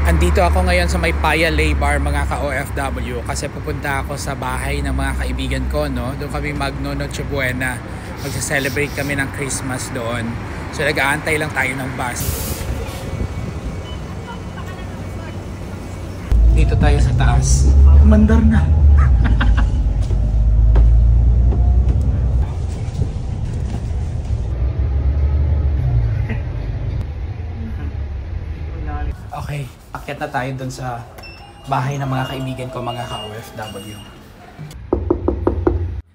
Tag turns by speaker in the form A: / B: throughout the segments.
A: Andito ako ngayon sa may Paya Lay Bar mga ka-OFW kasi pupunta ako sa bahay ng mga kaibigan ko, no? Doon kami mag-Noche Buena. Magsa-celebrate kami ng Christmas doon. So nag-aantay lang tayo ng bus. Dito tayo sa taas. Mandar na. Okay, akyat na tayo dun sa bahay ng mga kaibigan ko, mga ka-OFW.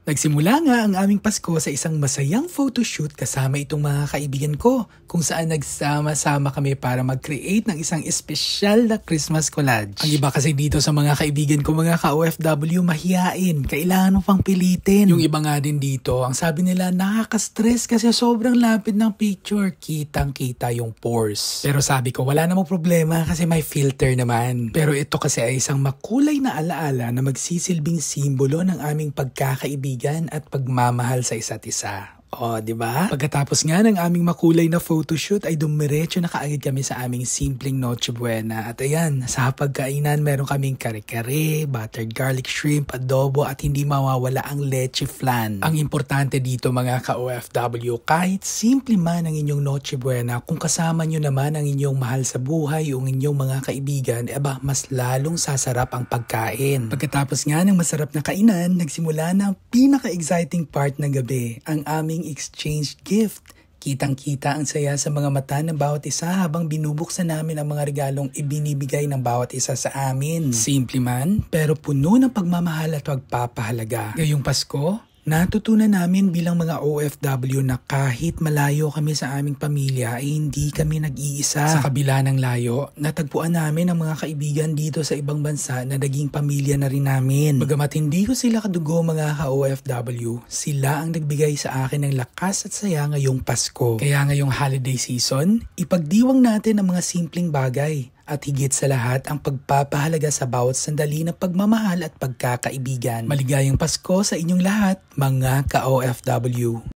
A: Nagsimula nga ang aming Pasko sa isang masayang photoshoot kasama itong mga kaibigan ko, kung saan nagsama-sama kami para mag-create ng isang espesyal na Christmas collage. Ang iba kasi dito sa mga kaibigan ko, mga ka-OFW, mahiyain. Kailangan mo pang pilitin. Yung iba nga din dito, ang sabi nila nakaka-stress kasi sobrang lapit ng picture. Kitang-kita yung pores. Pero sabi ko, wala namang problema kasi may filter naman. Pero ito kasi ay isang makulay na alaala na magsisilbing simbolo ng aming pagkakaibigan at pagmamahal sa isa't isa. O, di ba? Pagkatapos nga ng aming makulay na photoshoot ay dumiretso na kaagad kami sa aming simpleng Noche Buena. At ayan, sa pagkainan meron kaming kare-kare, buttered garlic shrimp, adobo at hindi mawawala ang leche flan. Ang importante dito mga ka-OFW, kahit simple man ang inyong Noche Buena, kung kasama nyo naman ang inyong mahal sa buhay o inyong mga kaibigan, mas lalong sasarap ang pagkain. Pagkatapos nga ng masarap na kainan, nagsimula na ang pinaka-exciting part ng gabi, ang aming exchange gift. Kitang-kita ang saya sa mga mata ng bawat isa habang binubuksan namin ang mga regalong ibinibigay ng bawat isa sa amin. Simple man, pero puno ng pagmamahal at pagpapahalaga. Ngayong Pasko, natutunan namin bilang mga OFW na kahit malayo kami sa aming pamilya ay hindi kami nag-iisa. Sa kabila ng layo, natagpuan namin ang mga kaibigan dito sa ibang bansa na naging pamilya na rin namin. Bagamat hindi ko sila kadugo mga ka-OFW, sila ang nagbigay sa akin ng lakas at saya ngayong Pasko. Kaya ngayong holiday season, ipagdiwang natin ang mga simpleng bagay. At higit sa lahat ang pagpapahalaga sa bawat sandali ng pagmamahal at pagkakaibigan. Maligayang Pasko sa inyong lahat, mga ka-OFW.